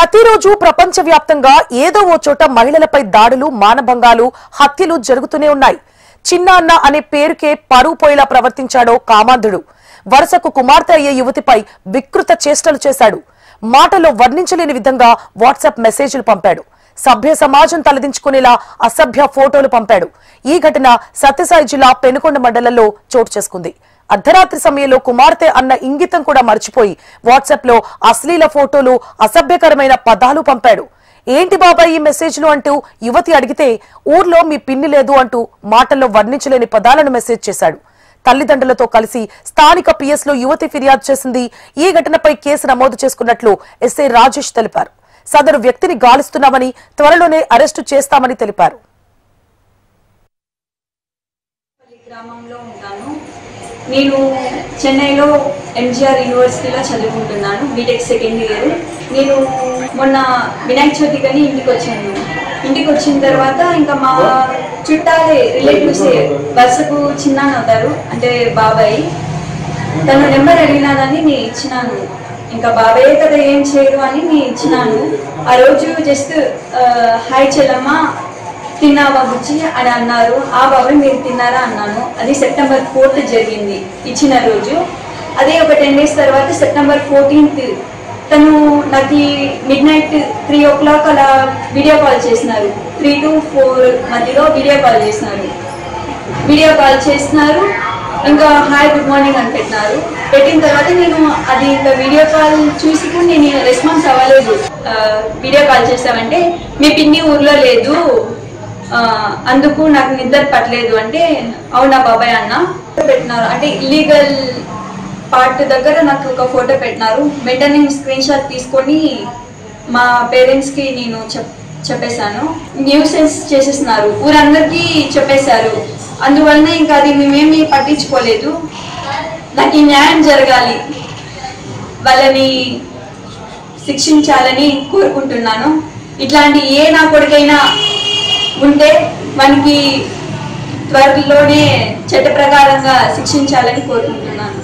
ప్రతిరోజు ప్రపంచవ్యాప్తంగా ఏదో ఓ చోట మహిళలపై దాడులు, మానభంగాలు, హత్యలు జరుగుతూనే ఉన్నాయి. చిన్న అన్న అనే పేరుకే పరువు పోయేలా ప్రవర్తించాడో కామాంధుడు. వరుసకు కుమార్తె అయ్యే యువతిపై వికృత చేష్టలు చేశాడు. మాటలో వర్ణించలేని విధంగా వాట్సాప్ మెసేజ్లు పంపాడు. సభ్య సమాజం తలదించుకునేలా అసభ్య ఫోటోలు పంపాడు. ఈ ఘటన సత్యసాయి జిల్లా పెనుకొండ మండలంలో చోటు చేసుకుంది. అర్ధరాత్రి సమయంలో కుమార్తె అన్న ఇంగితం కూడా మర్చిపోయి వాట్సాప్ లో అశ్లీల ఫోటోలు, అసభ్యకరమైన పదాలు పంపాడు. ఏంటి బాబాయ్ ఈ మెసేజ్లు అంటూ యువతి అడిగితే ఊర్లో మీ పిన్ని లేదు అంటూ మాటల్లో వర్ణించలేని పదాలను మెసేజ్ చేశాడు. తల్లిదండ్రులతో కలిసి స్థానిక పిఎస్ లో యువతి ఫిర్యాదు చేసింది. ఈ ఘటనపై కేసు నమోదు చేసుకున్నట్లు ఎస్ఐ రాజేష్ తెలిపారు. సదరు వ్యక్తిని గాలిస్తున్నామని, త్వరలోనే అరెస్టు చేస్తామని తెలిపారు. నేను చెన్నైలో ఎంజీఆర్ యూనివర్సిటీలో చదువుకుంటున్నాను, బీటెక్ సెకండ్ ఇయర్. నేను మొన్న వినాయక చవితికని ఇంటికి వచ్చాను. ఇంటికి వచ్చిన తర్వాత ఇంకా మా చుట్టాలే, రిలేటివ్సే వరుసకు చిన్నాన్న అవుతారు, అంటే బాబాయ్. తన నెంబర్ అడిగినాదని నేను ఇచ్చినాను. ఇంకా బాబాయ్ కదా ఏం చేయరు అని నేను ఇచ్చినాను. ఆ రోజు జస్ట్ హాయ్ చెల్లమ్మ తిన్నావా బుజ్జి అని అన్నారు. ఆ బాబాయ్ మీరు తిన్నారా అన్నాను. అది సెప్టెంబర్ 4th జరిగింది ఇచ్చిన రోజు. అదే ఒక 10 days తర్వాత సెప్టెంబర్ 14th తను నాకు midnight 3 o'clock అలా వీడియో కాల్ చేసినారు. 3 to 4 మధ్యలో వీడియో కాల్ చేసినారు. ఇంకా హాయ్ గుడ్ మార్నింగ్ అని పెట్టినారు. పెట్టిన తర్వాత నేను అది ఇంకా వీడియో కాల్ చూసి కూడా నేను రెస్పాన్స్ అవ్వలేదు. వీడియో కాల్ చేసామంటే మీ పిన్ని ఊర్లో లేదు, అందుకు నాకు నిద్ర పట్టలేదు అంటే అవునా బాబాయ్ అన్న పెట్టినారు. అంటే ఇల్లీగల్ పార్ట్ దగ్గర నాకు ఒక ఫోటో పెట్టినారు. వెంటనే స్క్రీన్ షాట్ తీసుకొని మా పేరెంట్స్కి నేను చెప్పేశాను. న్యూసెన్స్ చేసేస్తున్నారు, ఊరందరికీ చెప్పేశారు. అందువలన ఇంకా అది మేమేమి పట్టించుకోలేదు. నాకు న్యాయం జరగాలి, వాళ్ళని శిక్షించాలని కోరుకుంటున్నాను. ఇట్లాంటి ఏ నా కొడుకైనా ఉంటే మనకి త్వరలోనే చట్ట ప్రకారంగా శిక్షించాలని కోరుకుంటున్నాను.